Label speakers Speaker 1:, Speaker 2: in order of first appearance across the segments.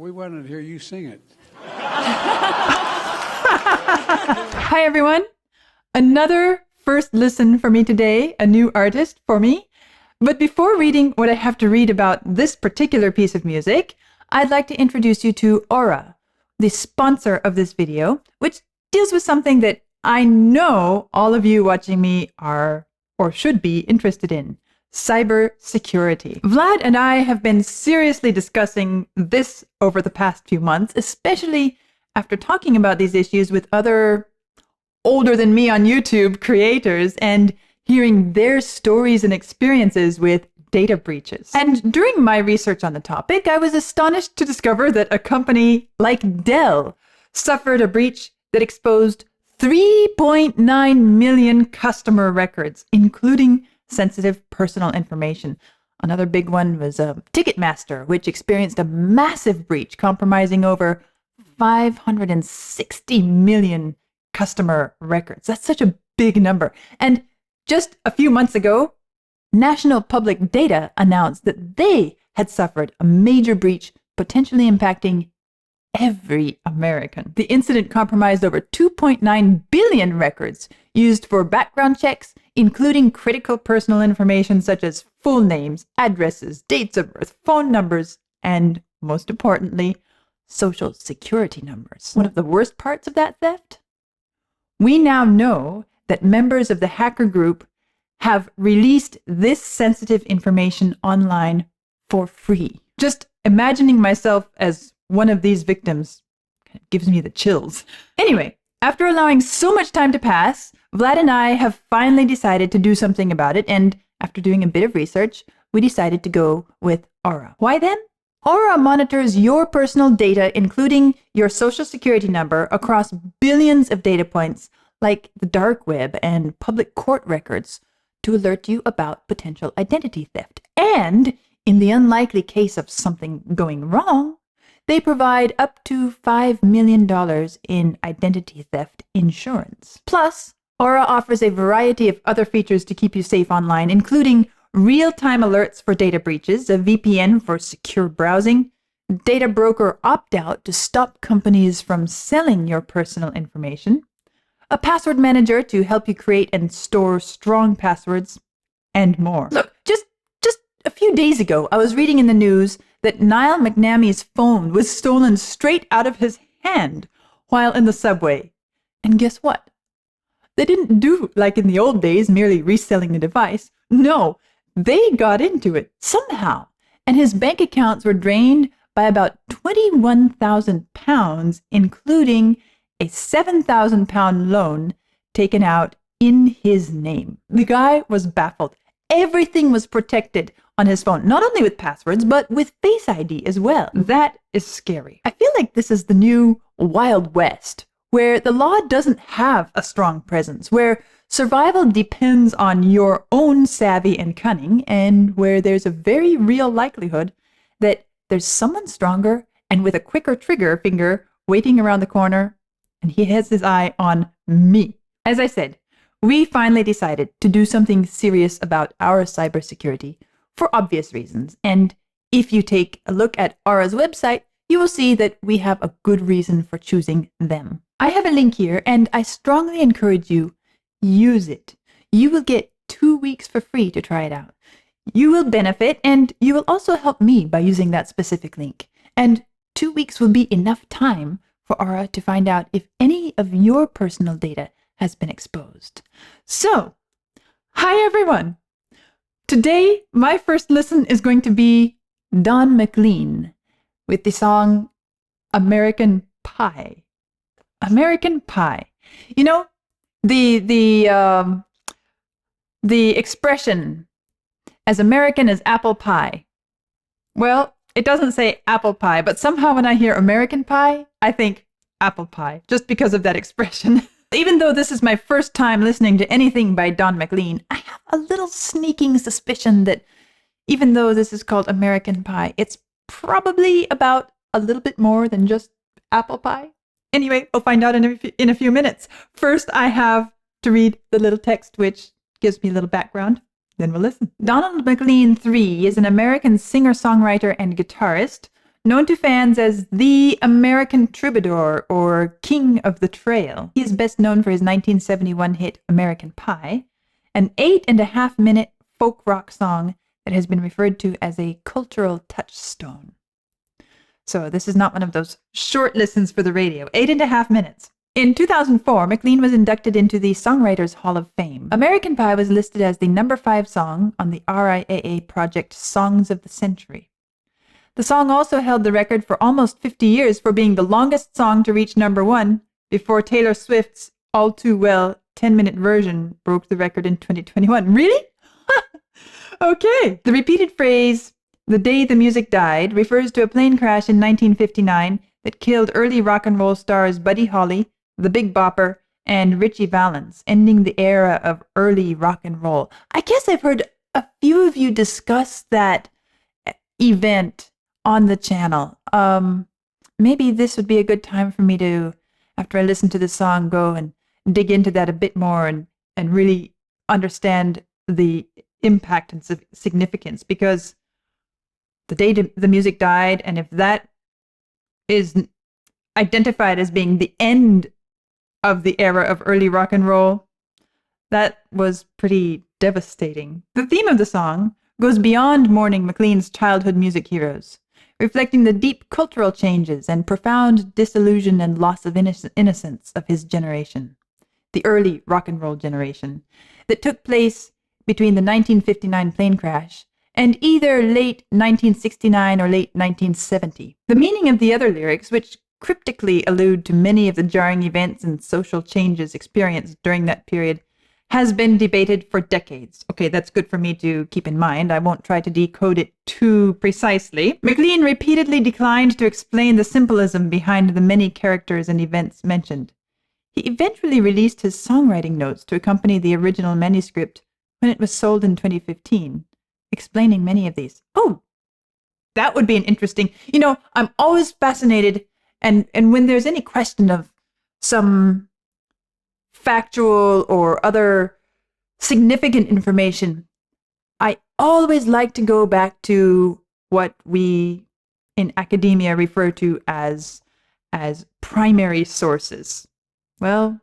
Speaker 1: We wanted to hear you sing it.
Speaker 2: Hi, everyone. Another first listen for me today, a new artist for me. But before reading what I have to read about this particular piece of music, I'd like to introduce you to Aura, the sponsor of this video, which deals with something that I know all of you watching me are or should be interested in: cyber security. Vlad and I have been seriously discussing this over the past few months, especially after talking about these issues with other older than me on YouTube creators and hearing their stories and experiences with data breaches. And during my research on the topic, I was astonished to discover that a company like Dell suffered a breach that exposed 3.9 million customer records, including sensitive personal information. Another big one was Ticketmaster, which experienced a massive breach compromising over 560 million customer records. That's such a big number. And just a few months ago, National Public Data announced that they had suffered a major breach, potentially impacting every American. The incident compromised over 2.9 billion records used for background checks, including critical personal information such as full names, addresses, dates of birth, phone numbers, and most importantly, social security numbers. One of the worst parts of that theft? We now know that members of the hacker group have released this sensitive information online for free. Just imagining myself as one of these victims gives me the chills. Anyway, after allowing so much time to pass, Vlad and I have finally decided to do something about it, and after doing a bit of research, we decided to go with Aura. Why then? Aura monitors your personal data, including your social security number, across billions of data points like the dark web and public court records to alert you about potential identity theft. And in the unlikely case of something going wrong, they provide up to $5 million in identity theft insurance. Plus, Aura offers a variety of other features to keep you safe online, including real-time alerts for data breaches, a VPN for secure browsing, data broker opt-out to stop companies from selling your personal information, a password manager to help you create and store strong passwords, and more. Look, just a few days ago, I was reading in the news that Niall McNamee's phone was stolen straight out of his hand while in the subway. And guess what? They didn't do like in the old days, merely reselling the device. No, they got into it somehow, and his bank accounts were drained by about £21,000, including a £7,000 loan taken out in his name. The guy was baffled. Everything was protected on his phone, not only with passwords, but with Face ID as well. That is scary. I feel like this is the new Wild West, where the law doesn't have a strong presence, where survival depends on your own savvy and cunning, and where there's a very real likelihood that there's someone stronger and with a quicker trigger finger waiting around the corner, and he has his eye on me. As I said, we finally decided to do something serious about our cybersecurity for obvious reasons. And if you take a look at Aura's website, you will see that we have a good reason for choosing them. I have a link here, and I strongly encourage you, use it. You will get 2 weeks for free to try it out. You will benefit, and you will also help me by using that specific link. And 2 weeks will be enough time for Aura to find out if any of your personal data has been exposed. So, hi everyone! Today, my first listen is going to be Don McLean with the song American Pie. American Pie. You know, the expression as American as apple pie. Well, it doesn't say apple pie, but somehow when I hear American Pie, I think apple pie, just because of that expression. Even though this is my first time listening to anything by Don McLean, I have a little sneaking suspicion that even though this is called American Pie, it's probably about a little bit more than just apple pie. Anyway, we'll find out in a few minutes. First, I have to read the little text, which gives me a little background. Then we'll listen. Donald McLean III is an American singer-songwriter and guitarist, known to fans as the American Troubadour or King of the Trail. He is best known for his 1971 hit American Pie, an 8.5-minute folk rock song that has been referred to as a cultural touchstone. So this is not one of those short listens for the radio, 8.5 minutes. In 2004, McLean was inducted into the Songwriters Hall of Fame. American Pie was listed as the number 5 song on the RIAA project Songs of the Century. The song also held the record for almost 50 years for being the longest song to reach number 1 before Taylor Swift's All Too Well 10-minute version broke the record in 2021. Really? Okay. The repeated phrase, "the day the music died," refers to a plane crash in 1959 that killed early rock and roll stars Buddy Holly, the Big Bopper, and Ritchie Valens, ending the era of early rock and roll. I guess I've heard a few of you discuss that event on the channel. Maybe this would be a good time for me to, after I listen to the song, go and dig into that a bit more and really understand the impact and significance, because the day the music died, and if that is identified as being the end of the era of early rock and roll, that was pretty devastating. The theme of the song goes beyond mourning McLean's childhood music heroes, reflecting the deep cultural changes and profound disillusion and loss of innocence of his generation, the early rock and roll generation, that took place between the 1959 plane crash and either late 1969 or late 1970. The meaning of the other lyrics, which cryptically allude to many of the jarring events and social changes experienced during that period, has been debated for decades. Okay, that's good for me to keep in mind. I won't try to decode it too precisely. McLean repeatedly declined to explain the symbolism behind the many characters and events mentioned. He eventually released his songwriting notes to accompany the original manuscript when it was sold in 2015, explaining many of these. Oh, that would be an interesting... I'm always fascinated, and when there's any question of some factual or other significant information, I always like to go back to what we in academia refer to as primary sources. Well,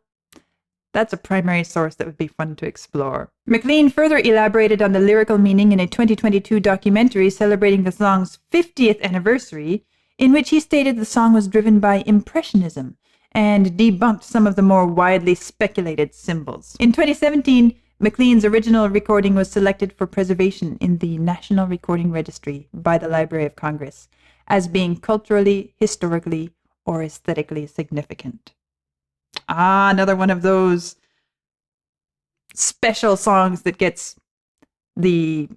Speaker 2: that's a primary source that would be fun to explore. McLean further elaborated on the lyrical meaning in a 2022 documentary celebrating the song's 50th anniversary, in which he stated the song was driven by Impressionism and debunked some of the more widely speculated symbols. In 2017, McLean's original recording was selected for preservation in the National Recording Registry by the Library of Congress as being culturally, historically, or aesthetically significant. Another one of those special songs that gets the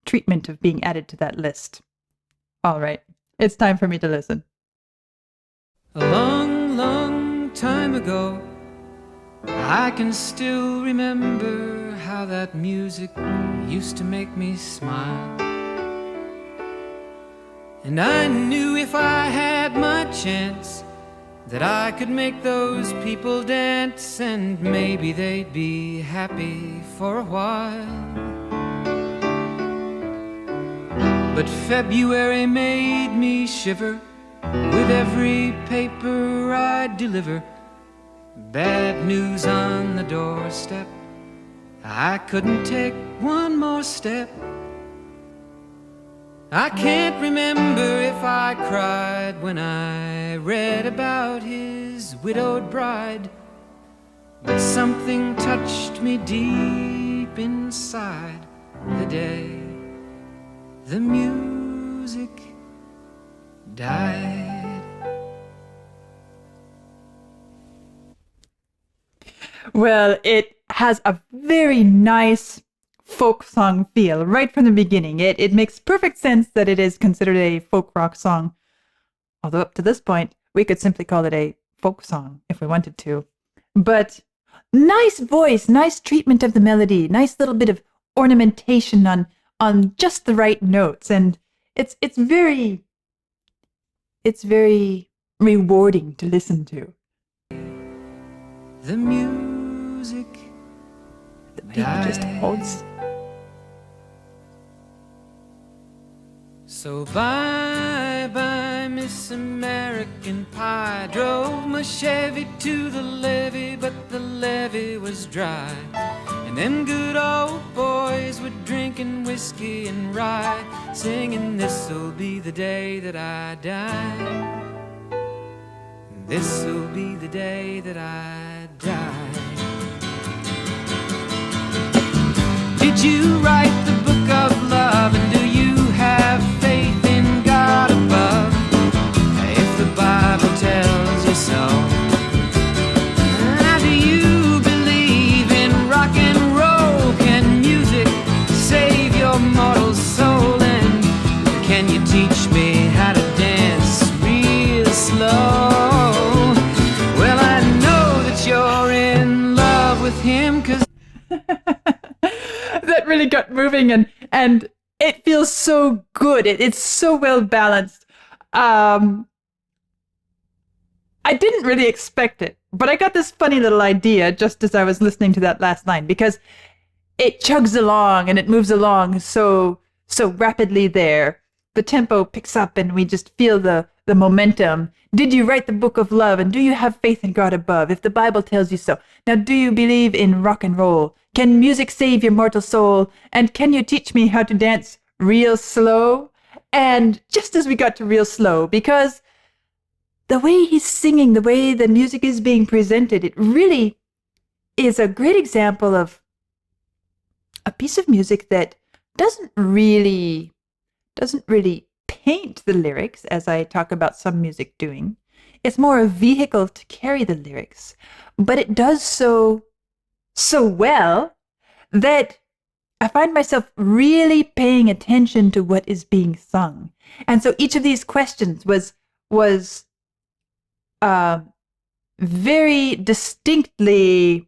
Speaker 2: treatment of being added to that list. All right, it's time for me to listen.
Speaker 1: A long, long time ago, I can still remember how that music used to make me smile. And I knew if I had my chance that I could make those people dance, and maybe they'd be happy for a while. But February made me shiver with every paper I'd deliver. Bad news on the doorstep, I couldn't take one more step. I can't remember if I cried when I read about his widowed bride, but something touched me deep inside the day the music died.
Speaker 2: Well, it has a very nice folk song feel right from the beginning. It makes perfect sense that it is considered a folk rock song. Although up to this point, we could simply call it a folk song if we wanted to. But nice voice, nice treatment of the melody, nice little bit of ornamentation on just the right notes, and it's very rewarding to listen to.
Speaker 1: The music
Speaker 2: the baby just holds.
Speaker 1: So bye bye Miss American Pie. Drove my Chevy to the levee, but the levee was dry. And them good old boys were drinking whiskey and rye, singing, this'll be the day that I die. This'll be the day that I die. Did you write the book of love, and do you have faith in God above? If the Bible tells you so. Now do you believe in rock and roll? Can music save your mortal soul? And can you teach me how to dance real slow? Well, I know that you're in love with him, 'cause
Speaker 2: that really got moving, and it feels so good. It's so well balanced. I didn't really expect it, but I got this funny little idea just as I was listening to that last line, because it chugs along and it moves along so rapidly there. The tempo picks up and we just feel the momentum. Did you write the book of love, and do you have faith in God above, if the Bible tells you so? Now, do you believe in rock and roll? Can music save your mortal soul? And can you teach me how to dance real slow? And just as we got to real slow, because the way he's singing, the way the music is being presented, it really is a great example of a piece of music that doesn't really paint the lyrics, as I talk about some music doing. It's more a vehicle to carry the lyrics, but it does so well that I find myself really paying attention to what is being sung. And so each of these questions was very distinctly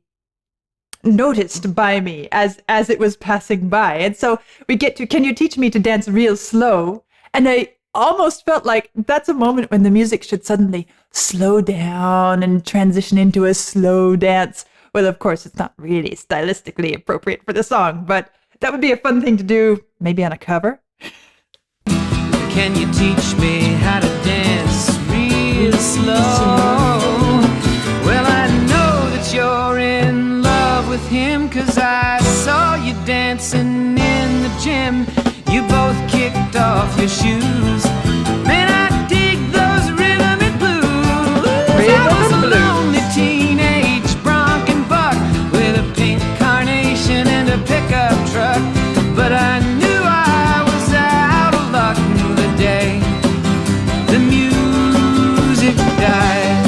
Speaker 2: noticed by me as it was passing by. And so we get to, can you teach me to dance real slow? And I almost felt like that's a moment when the music should suddenly slow down and transition into a slow dance. Well, of course, it's not really stylistically appropriate for the song, but that would be a fun thing to do, maybe on a cover.
Speaker 1: Can you teach me how to dance real slow? Well, I know that you're in love with him, 'cause I saw you dancing in the gym. You both kicked off your shoes. Man, I dig those rhythm and blues. I was a lonely teenage bronc and buck with a pink carnation and a pickup truck, but I knew I was out of luck the day the music died.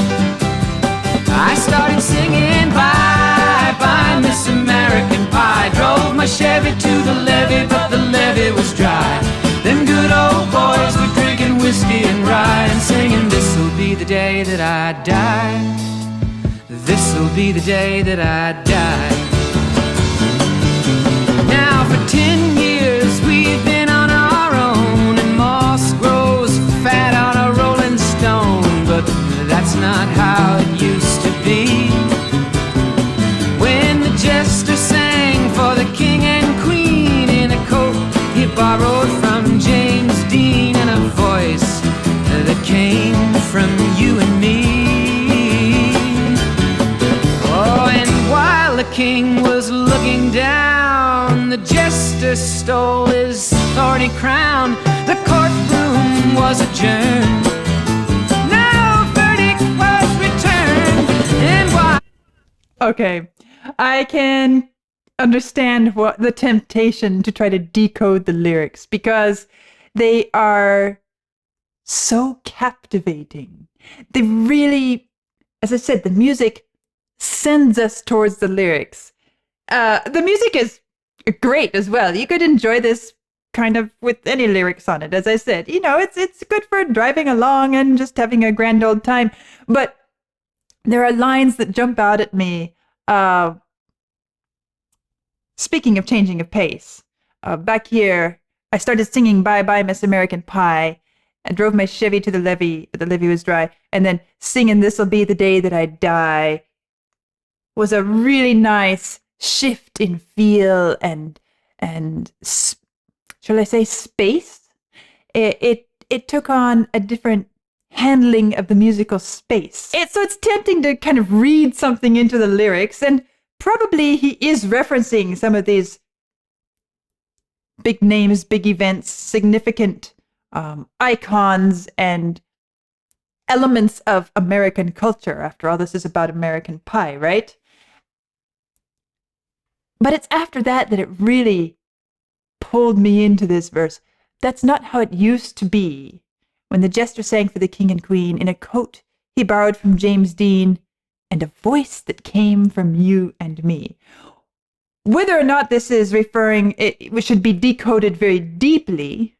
Speaker 1: I started singing bye bye Miss American Pie. Drove my Chevy to the levee, but the levee was dry. Them good old boys were drinking whiskey and rye and singing, this'll be the day that I die. This'll be the day that I die. Now for 10 years we've been on our own, and moss grows fat on a rolling stone, but that's not how it used to be. When the jester sang for the king and queen in a coat he borrowed from James Dean, and a voice that came from you and me. Oh, and while the king was looking down, the jester stole his thorny crown. The courtroom was adjourned. No verdict was returned. And why?
Speaker 2: Okay, I can understand what the temptation to try to decode the lyrics, because they are so captivating. They really, as I said, the music sends us towards the lyrics. The music is great as well. You could enjoy this kind of with any lyrics on it. As I said, it's good for driving along and just having a grand old time. But there are lines that jump out at me. Speaking of changing of pace, back here, I started singing Bye Bye Miss American Pie. I drove my Chevy to the levee, but the levee was dry. And then singing This'll Be the Day That I Die was a really nice shift in feel and shall I say space? It took on a different handling of the musical space. So it's tempting to kind of read something into the lyrics, and probably he is referencing some of these big names, big events, significant icons, and elements of American culture. After all, this is about American Pie, right? But it's after that it really pulled me into this verse. That's not how it used to be, when the jester sang for the king and queen in a coat he borrowed from James Dean, and a voice that came from you and me. Whether or not this is referring, it should be decoded very deeply.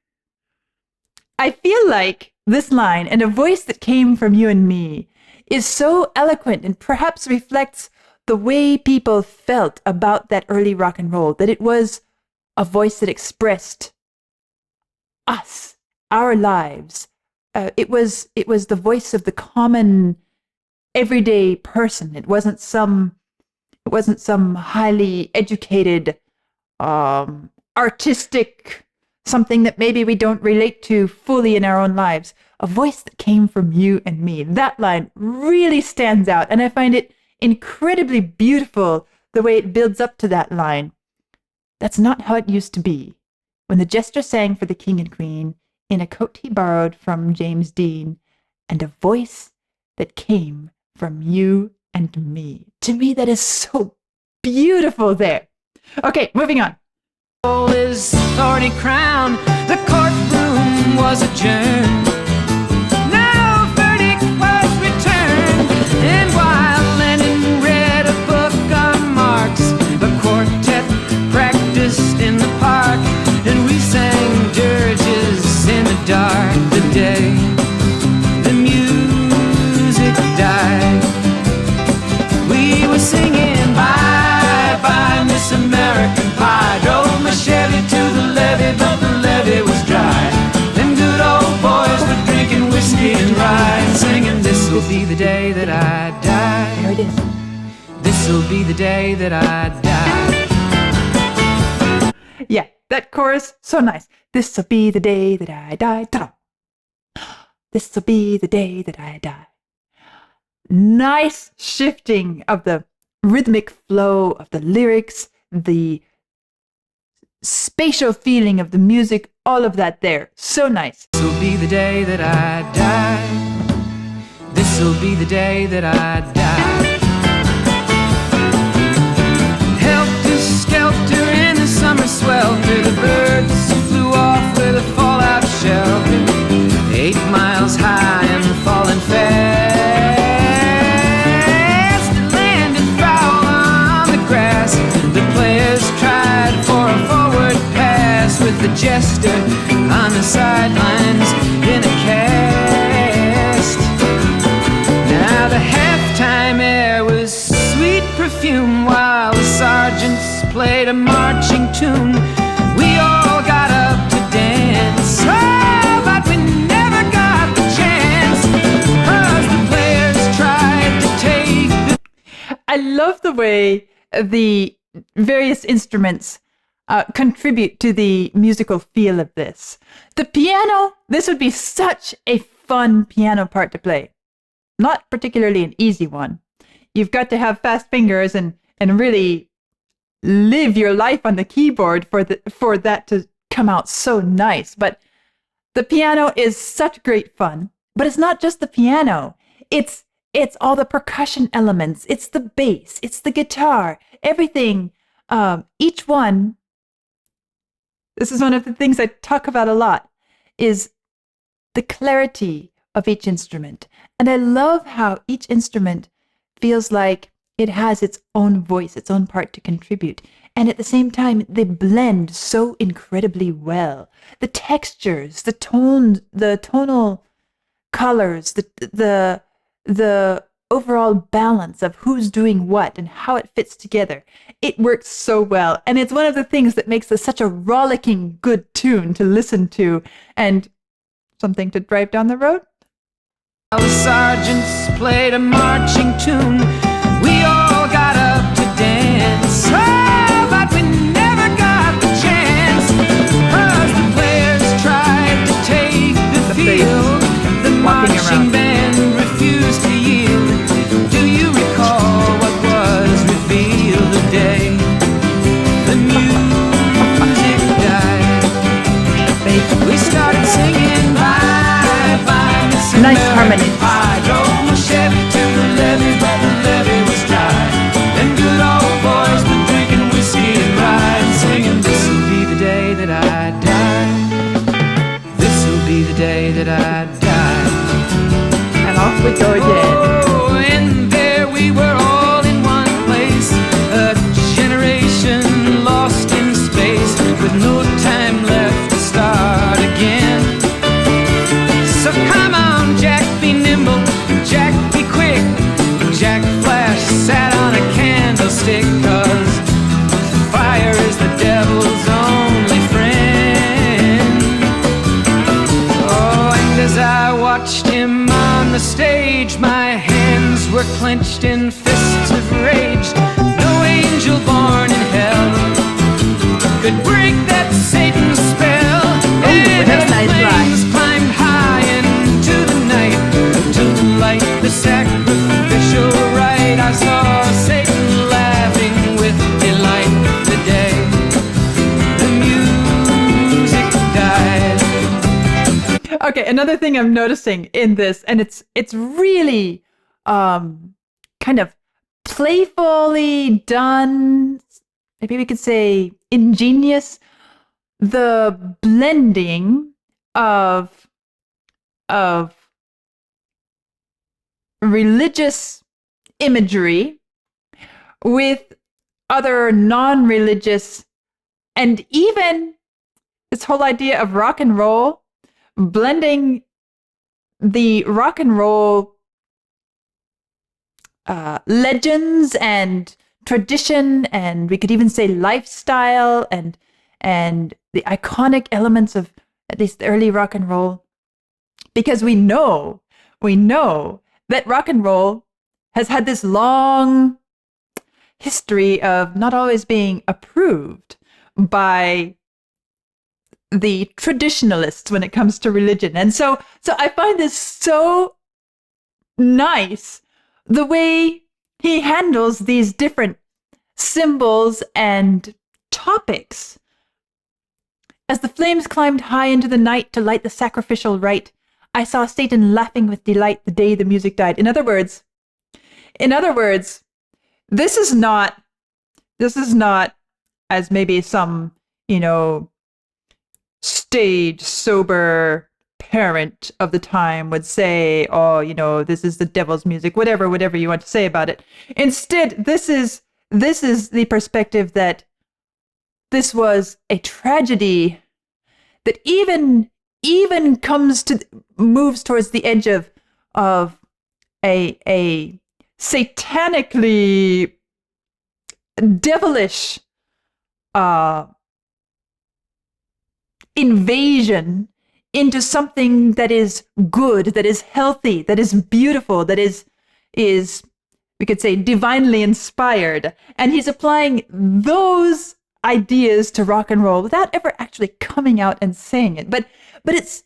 Speaker 2: I feel like this line, and a voice that came from you and me, is so eloquent and perhaps reflects the way people felt about that early rock and roll, that it was a voice that expressed us, our lives. It was the voice of the common, everyday person. It wasn't some highly educated, artistic, something that maybe we don't relate to fully in our own lives. A voice that came from you and me. That line really stands out, and I find it incredibly beautiful the way it builds up to that line. That's not how it used to be, when the jester sang for the king and queen in a coat he borrowed from James Dean, and a voice that came from you and me. To me, that is so beautiful there. Okay, moving on.
Speaker 1: His thorny crown, the courtroom was adjourned. No verdict was returned, and while Lennon read a book on Marx, the quartet practiced in the park, and we sang dirges in the dark. The day the music died, we were singing bye bye Miss American Pie. Drove my Chevy to the levee, but the levee was dry. Them good old boys were drinking whiskey and rye, and singing, this'll be the day that I die.
Speaker 2: There it is.
Speaker 1: This'll be the day that I die.
Speaker 2: Yeah, that chorus, so nice. This'll be the day that I die. Ta-da. This'll be the day that I die. Nice shifting of the rhythmic flow of the lyrics, the spatial feeling of the music, all of that there. So nice.
Speaker 1: This'll be the day that I die. This'll be the day that I die. Helter skelter in the summer swelter, the birds flew off with a fallout shelter. 8 miles high and falling fast. It landed foul on the grass. The players tried for a forward pass, with the jester on the sidelines in a cast. Now the halftime air was sweet perfume, while the sergeants played a marching tune. We all got up to dance, oh, but we never got the chance, 'cause the players tried to take the...
Speaker 2: I love the way the various instruments contribute to the musical feel of this. The piano, this would be such a fun piano part to play. Not particularly an easy one. You've got to have fast fingers and really live your life on the keyboard for that to come out so nice. But the piano is such great fun. But it's not just the piano. It's all the percussion elements. It's the bass. It's the guitar. Everything. Each one. This is one of the things I talk about a lot, is the clarity of each instrument. And I love how each instrument feels like it has its own voice, its own part to contribute. And at the same time, they blend so incredibly well. The textures, the tonal colors, the overall balance of who's doing what and how it fits together. It works so well. And it's one of the things that makes this such a rollicking good tune to listen to and something to drive down the road.
Speaker 1: The sergeants played a marching tune. We all got up to dance, oh, but we never got the chance, 'cause the players tried to take the field. The marching
Speaker 2: Off we go again.
Speaker 1: Oh, and there we were all in one place, a generation lost in space, with no time left to start again. So come on, Jack, be nimble, Jack, be quick. Jack Flash sat on a candlestick, 'cause fire is the devil's only friend. Oh, and as I watched him on the stage, my hands were clenched in fists of rage. No angel born in hell could break that Satan spell. And
Speaker 2: that's
Speaker 1: the
Speaker 2: nice
Speaker 1: flames climbed high into the night to light the sacrificial rite. I saw Satan laughing with delight the day the music died.
Speaker 2: Okay, another thing I'm noticing in this, and it's really kind of playfully done, maybe we could say ingenious, the blending of religious imagery with other non-religious, and even this whole idea of rock and roll, blending the rock and roll legends and tradition, and we could even say lifestyle, and the iconic elements of at least the early rock and roll, because we know that rock and roll has had this long history of not always being approved by the traditionalists when it comes to religion. And so I find this so nice, the way he handles these different symbols and topics. As the flames climbed high into the night to light the sacrificial rite, I saw Satan laughing with delight the day the music died. In other words, this is not as maybe some, stage sober parent of the time would say, oh, this is the devil's music, whatever you want to say about it. Instead, this is the perspective that this was a tragedy that even moves towards the edge of a satanically devilish invasion into something that is good, that is healthy, that is beautiful, that is we could say divinely inspired. And he's applying those ideas to rock and roll without ever actually coming out and saying it. But it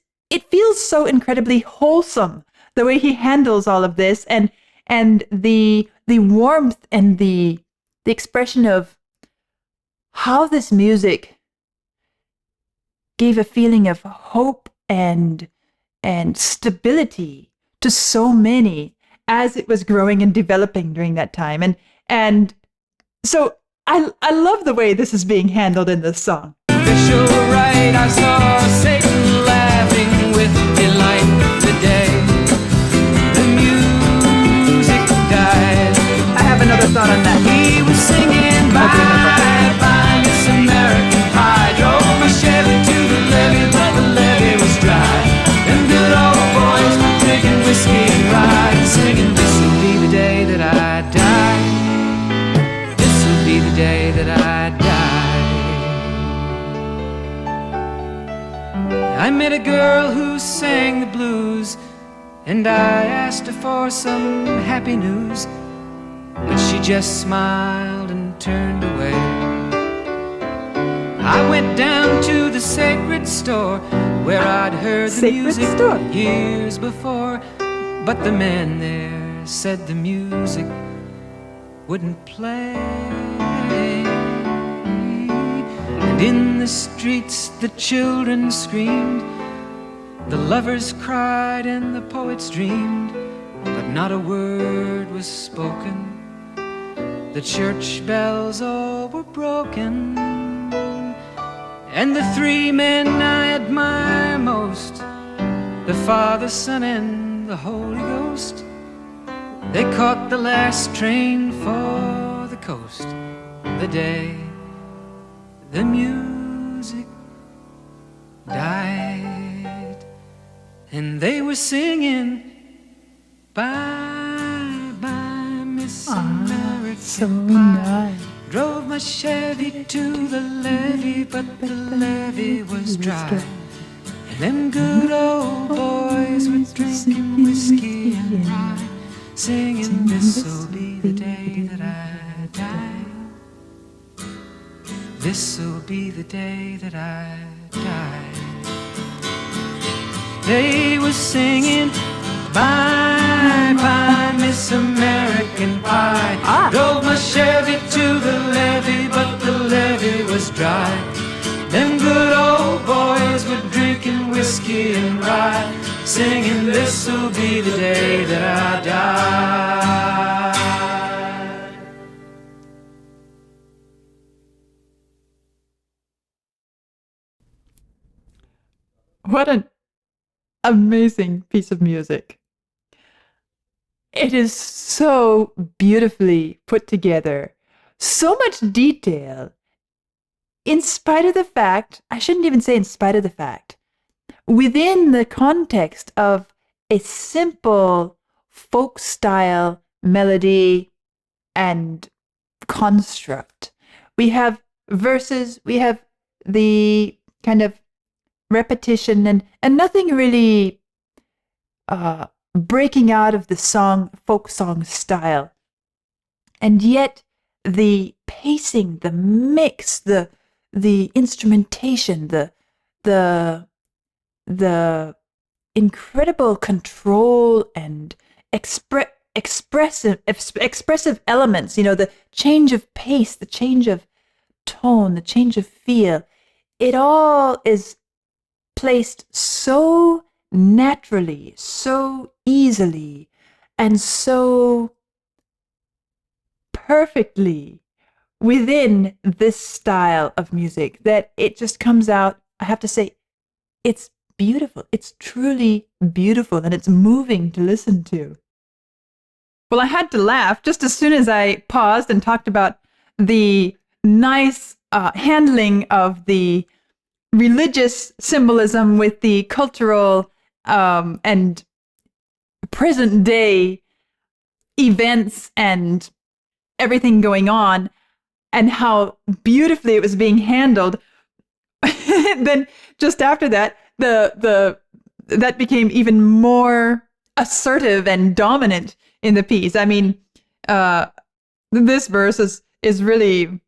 Speaker 2: feels so incredibly wholesome, the way he handles all of this, and the warmth and the expression of how this music gave a feeling of hope and stability to so many as it was growing and developing during that time. And so I love the way this is being handled in this song.
Speaker 1: Official right, I saw Satan laughing with delight the day the music died.
Speaker 2: I have another thought on that.
Speaker 1: He was singing bye, bye, Miss American Pie. Drove my Chevy to the levee, but the levee was dry. And good old boys drinking whiskey and rye, singing, this'll be the day that I die. This'll be the day that I die. I met a girl who sang the blues, and I asked her for some happy news, but she just smiled and turned away. I went down to the sacred store where I'd heard the music years before, but the man there said the music wouldn't play. And in the streets the children screamed, the lovers cried and the poets dreamed, but not a word was spoken. The church bells all were broken, and the three men I admire most, the Father, Son, and and the Holy Ghost, they caught the last train for the coast. The day the music died, and they were singing, bye bye Miss American
Speaker 2: so
Speaker 1: Pie.
Speaker 2: nice.
Speaker 1: Drove my Chevy to the levee, but the levee was dry. And them good old boys were drinking whiskey and rye, singing, this'll be the day that I die. This'll be the day that I die. They were singing, bye bye Miss American Pie. Drove my Chevy to the levee, but the levee was dry. Them good old boys were drinking whiskey and rye, singing, this'll be the day that I die.
Speaker 2: What an amazing piece of music. It is so beautifully put together, so much detail, in spite of the fact, I shouldn't even say in spite of the fact, within the context of a simple folk style melody and construct. We have verses, we have the kind of repetition and nothing really breaking out of the folk song style. And yet the pacing, the mix, the instrumentation, the incredible control and expressive elements, the change of pace, the change of tone, the change of feel, it all is placed so naturally, so easily, and so perfectly within this style of music that it just comes out. I have to say, it's beautiful. It's truly beautiful, and it's moving to listen to. Well, I had to laugh just as soon as I paused and talked about the nice handling of the religious symbolism with the cultural and present day events and everything going on, and how beautifully it was being handled. Then just after that, that became even more assertive and dominant in the piece. I mean, this verse is really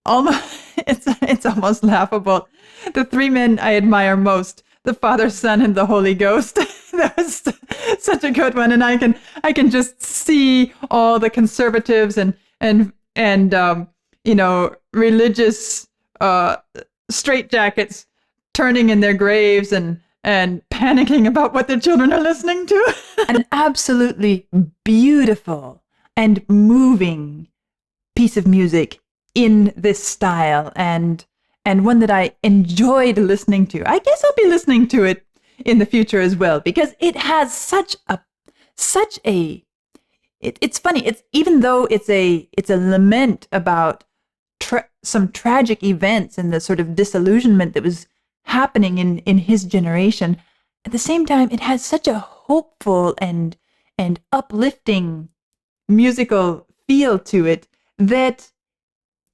Speaker 2: almost it's almost laughable. The three men I admire most: the Father, Son, and the Holy Ghost. That was such a good one, and I can just see all the conservatives and religious straitjackets turning in their graves and panicking about what their children are listening to. An absolutely beautiful and moving piece of music in this style, and one that I enjoyed listening to. I guess I'll be listening to it in the future as well, because it has such a it's funny. It's, even though it's a lament about some tragic events and the sort of disillusionment that was happening in his generation, at the same time it has such a hopeful and uplifting musical feel to it that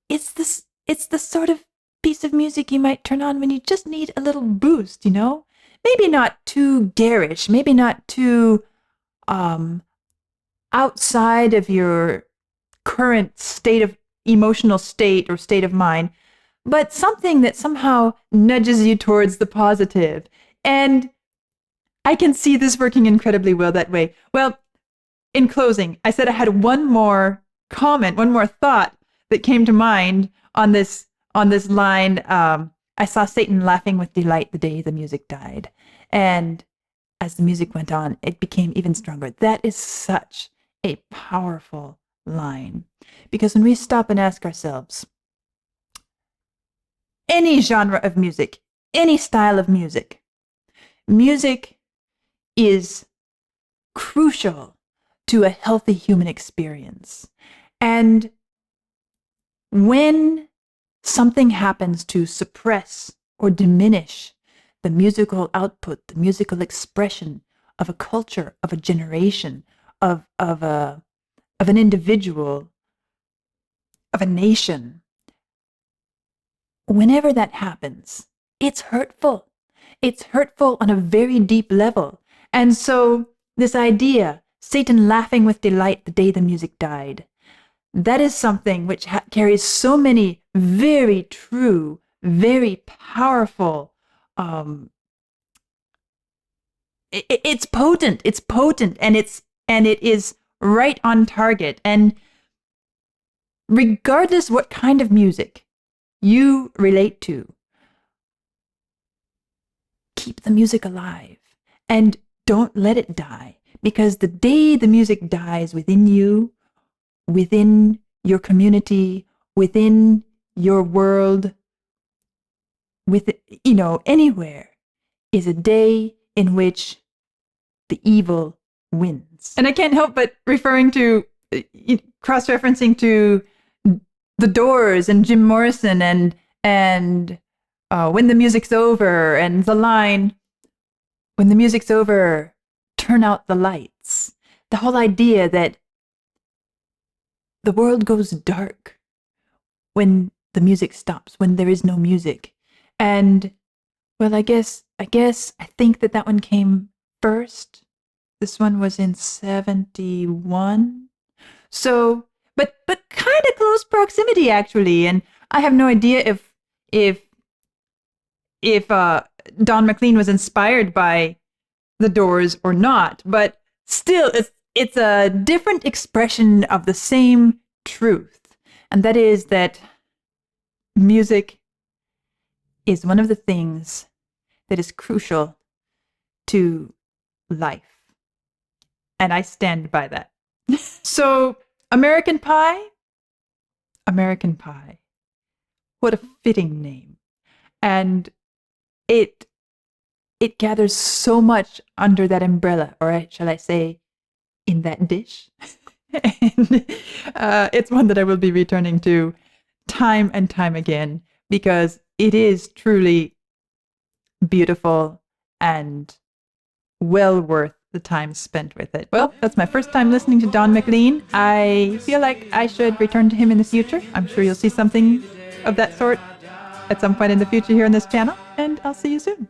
Speaker 2: it's the sort of piece of music you might turn on when you just need a little boost, maybe not too garish, maybe not too outside of your current emotional state or state of mind, but something that somehow nudges you towards the positive. And I can see this working incredibly well that way. Well, in closing, I said I had one more comment, one more thought that came to mind on this line. I saw Satan laughing with delight the day the music died. And as the music went on, it became even stronger. That is such a powerful line. Because when we stop and ask ourselves, any genre of music, any style of music, music is crucial to a healthy human experience. And when something happens to suppress or diminish the musical output, the musical expression of a culture, of a generation, of an individual, of a nation, whenever that happens, it's hurtful. It's hurtful on a very deep level. And so this idea, Satan laughing with delight the day the music died, that is something which carries so many very true, very powerful, it's potent, and it is right on target. And regardless what kind of music you relate to, keep the music alive and don't let it die, because the day the music dies within you, within your community, within your world, anywhere, is a day in which the evil wins. And I can't help but referring to, cross-referencing to The Doors and Jim Morrison and When the Music's Over, and the line, when the music's over, turn out the lights. The whole idea that the world goes dark when the music stops, when there is no music. And, well, I think that one came first. This one was in 1971. So, but kind of close proximity, actually. And I have no idea if Don McLean was inspired by The Doors or not, but still, it's a different expression of the same truth, and that is that music is one of the things that is crucial to life, and I stand by that. So, American Pie, what a fitting name, and it gathers so much under that umbrella, or shall I say, in that dish. And it's one that I will be returning to time and time again, because it is truly beautiful and well worth the time spent with it. Well, that's my first time listening to Don McLean. I feel like I should return to him in the future. I'm sure you'll see something of that sort at some point in the future here on this channel, and I'll see you soon.